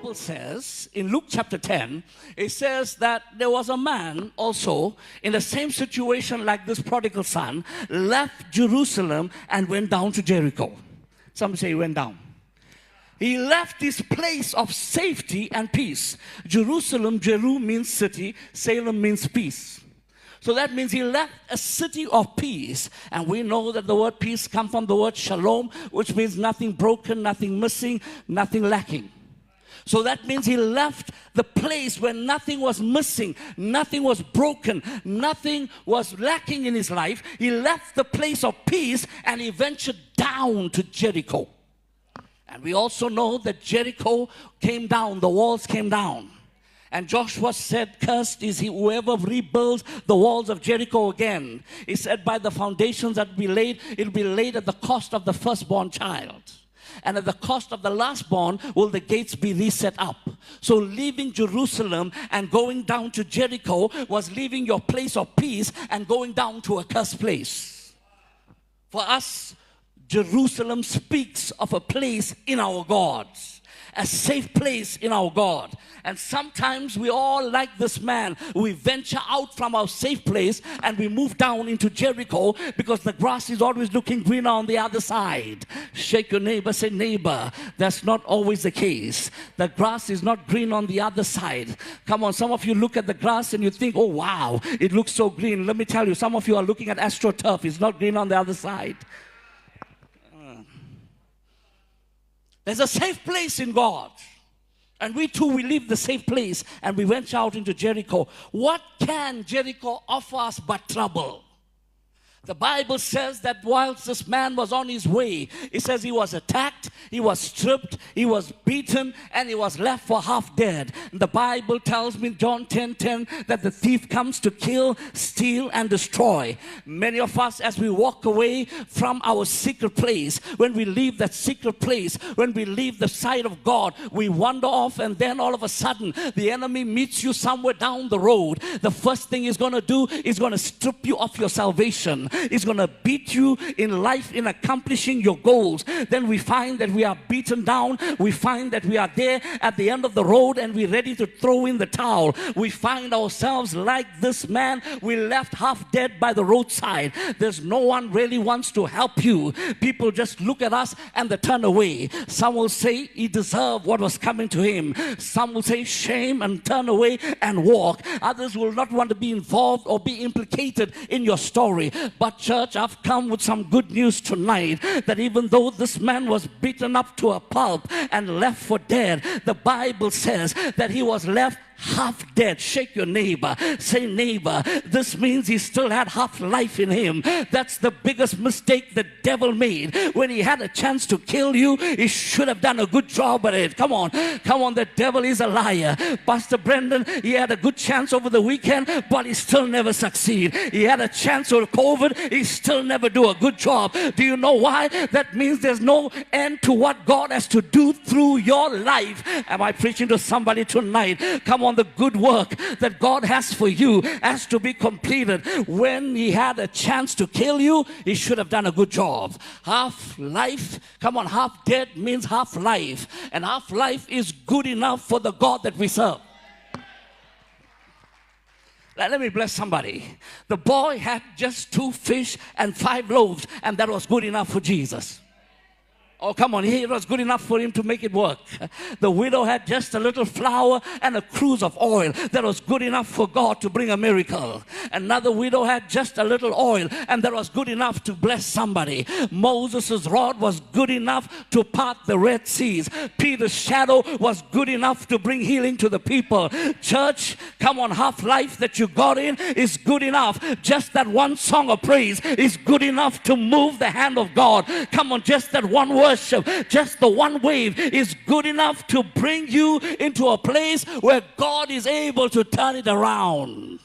Bible says in Luke chapter 10, it says that there was a man also in the same situation like this prodigal son, left Jerusalem and went down to Jericho. Some say he went down. He left this place of safety and peace. Jerusalem, Jeru means city, Salem means peace. So that means he left a city of peace. And we know that the word peace comes from the word shalom, which means nothing broken, nothing missing, nothing lacking. So that means he left the place where nothing was missing, nothing was broken, nothing was lacking in his life. He left the place of peace and he ventured down to Jericho. And we also know that Jericho came down, the walls came down. And Joshua said, cursed is he whoever rebuilds the walls of Jericho again. He said, by the foundations that will be laid, it will be laid at the cost of the firstborn child. And at the cost of the lastborn will the gates be reset up. So leaving Jerusalem and going down to Jericho was leaving your place of peace and going down to a cursed place. For us, Jerusalem speaks of a place in our God, a safe place in our God. And sometimes we all like this man. We venture out from our safe place and we move down into Jericho because the grass is always looking greener on the other side. Shake your neighbor, say, neighbor, that's not always the case. The grass is not green on the other side. Come on, some of you look at the grass and you think, oh wow, it looks so green. Let me tell you, some of you are looking at AstroTurf. It's not green on the other side. There's a safe place in God. And we too, we leave the safe place and we went out into Jericho. What can Jericho offer us but trouble? The Bible says that whilst this man was on his way, it says he was attacked, he was stripped, he was beaten, and he was left for half dead. The Bible tells me, John 10:10, that the thief comes to kill, steal, and destroy. Many of us, as we walk away from our secret place, when we leave that secret place, when we leave the sight of God, we wander off, and then all of a sudden, the enemy meets you somewhere down the road. The first thing he's going to do is going to strip you of your salvation. Is going to beat you in life in accomplishing your goals. Then we find that we are beaten down. We find that we are there at the end of the road and we're ready to throw in the towel. We find ourselves like this man. We left half dead by the roadside. There's no one really wants to help you. People just look at us and they turn away. Some will say he deserved what was coming to him. Some will say shame and turn away and walk. Others will not want to be involved or be implicated in your story. But church, I've come with some good news tonight, that even though this man was beaten up to a pulp and left for dead, the Bible says that he was left half dead. Shake your neighbor, say, neighbor, this means he still had half life in him. That's the biggest mistake the devil made. When he had a chance to kill you, he should have done a good job at it. Come on, the devil is a liar. Pastor Brendan, he had a good chance over the weekend, but he still never succeed. He had a chance with COVID, he still never do a good job. Do you know why? That means there's no end to what God has to do through your life. Am I preaching to somebody tonight? Come on, the good work that God has for you has to be completed. When he had a chance to kill you, he should have done a good job. Half life, come on, half dead means half life. And half life is good enough for the God that we serve. Let me bless somebody. The boy had just 2 fish and 5 loaves, and that was good enough for Jesus. Oh, come on, it was good enough for him to make it work. The widow had just a little flour and a cruse of oil. That was good enough for God to bring a miracle. Another widow had just a little oil, and that was good enough to bless somebody. Moses' rod was good enough to part the Red Seas. Peter's shadow was good enough to bring healing to the people. Church, come on, half life that you got in is good enough. Just that one song of praise is good enough to move the hand of God. Come on, just that one word worship, just the one wave is good enough to bring you into a place where God is able to turn it around.